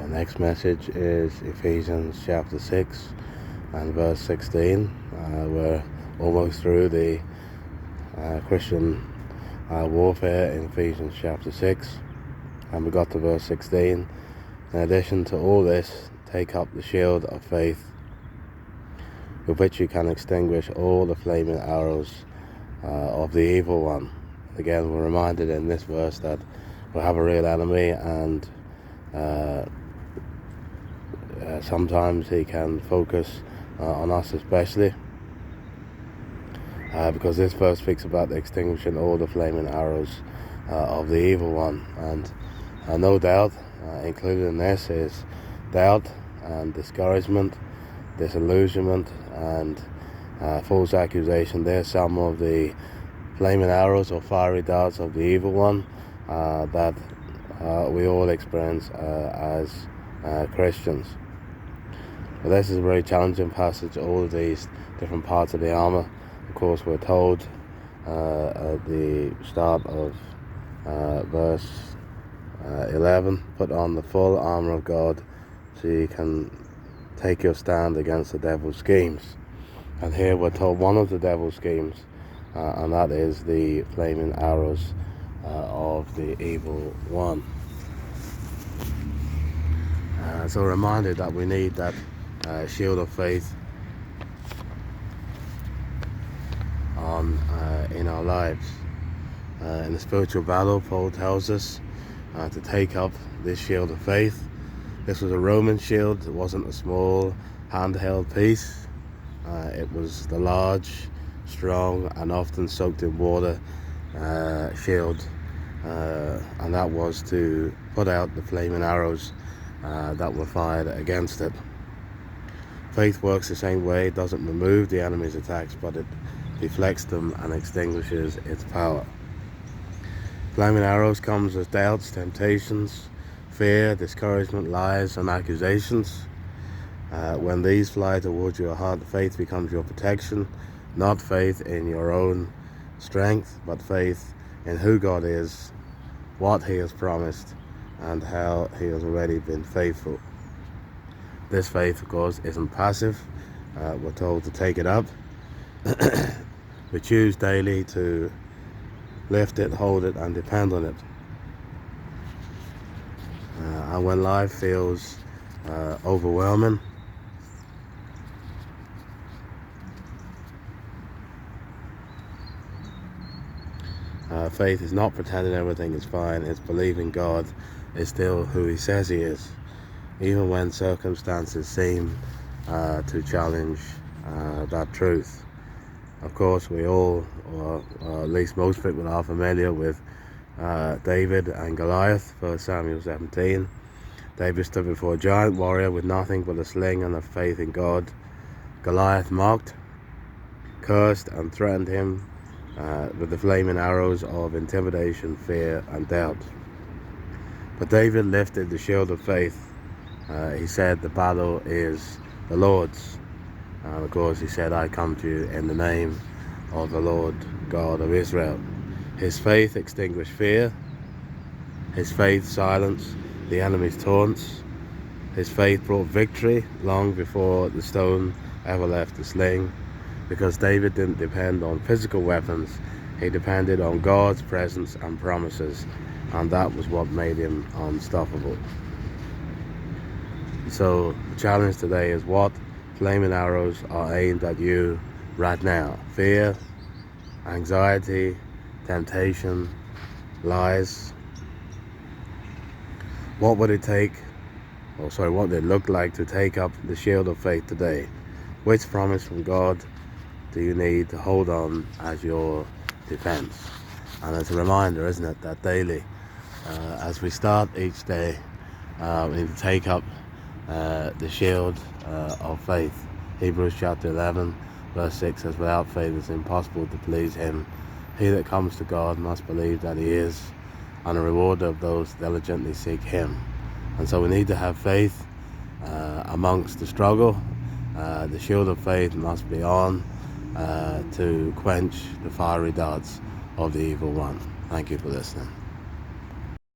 The next message is Ephesians chapter 6 and verse 16. We're almost through the Christian warfare in Ephesians chapter 6, and we got to verse 16. In addition to all this, take up the shield of faith, with which you can extinguish all the flaming arrows of the evil one. Again, we're reminded in this verse that we have a real enemy, and sometimes he can focus on us especially, because this verse speaks about extinguishing all the flaming arrows of the evil one. And no doubt included in this is doubt and discouragement, disillusionment, and false accusation. There's some of the flaming arrows or fiery darts of the evil one that we all experience as Christians. But this is a very challenging passage, all of these different parts of the armor. Of course, we're told at the start of verse 11, put on the full armor of God so you can take your stand against the devil's schemes. And here we're told one of the devil's schemes, and that is the flaming arrows of the evil one. So we're reminded that we need that shield of faith in our lives. In the spiritual battle, Paul tells us to take up this shield of faith. This was a Roman shield. It wasn't a small handheld piece. It was the large, strong, and often soaked in water shield, and that was to put out the flaming arrows that were fired against it. Faith works the same way. It doesn't remove the enemy's attacks, but it deflects them and extinguishes its power. Flaming arrows comes as doubts, temptations, fear, discouragement, lies, and accusations. When these fly towards your heart, faith becomes your protection, not faith in your own strength, but faith in who God is, what He has promised, and how He has already been faithful. This faith, of course, isn't passive. We're told to take it up. We choose daily to lift it, hold it, and depend on it. And when life feels overwhelming, faith is not pretending everything is fine. It's believing God is still who He says He is, even when circumstances seem to challenge that truth. Of course, we all, or at least most people, are familiar with David and Goliath, 1 Samuel 17. David stood before a giant warrior with nothing but a sling and a faith in God. Goliath mocked, cursed, and threatened him with the flaming arrows of intimidation, fear, and doubt. But David lifted the shield of faith. He said, the battle is the Lord's. Of course, he said, I come to you in the name of the Lord God of Israel. His faith extinguished fear. His faith silenced the enemy's taunts. His faith brought victory long before the stone ever left the sling. Because David didn't depend on physical weapons, he depended on God's presence and promises, and that was what made him unstoppable. So the challenge today is, what flaming arrows are aimed at you right now? Fear, anxiety, temptation, lies. What would it take, what would it look like to take up the shield of faith today? Which promise from God do you need to hold on as your defense? And it's a reminder, isn't it, that daily, as we start each day, we need to take up the shield of faith. Hebrews chapter 11 verse 6 says, without faith it's impossible to please Him. He that comes to God must believe that He is, and a rewarder of those diligently seek Him. And so we need to have faith amongst the struggle. The shield of faith must be on to quench the fiery darts of the evil one. Thank you for listening.